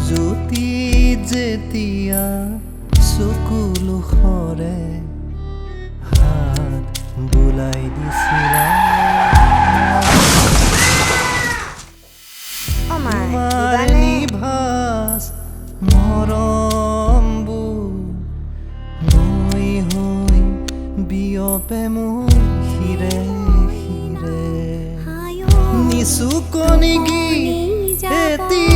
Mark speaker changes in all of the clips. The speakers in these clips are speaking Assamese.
Speaker 1: জ্যোতি যেতিয়া চকুলো সৰে হাত বুলাই দিছিলা তোমাৰ নিভাজ মৰমবোৰ নৈ হৈ বিয়পে মোৰ শিৰে শিৰে নিচুকনিকি এটি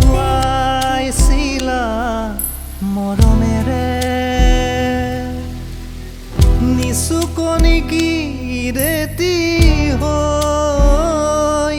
Speaker 1: খুৱাইছিলা মৰমেৰে নিচুকনিকি ৰেতি হৈ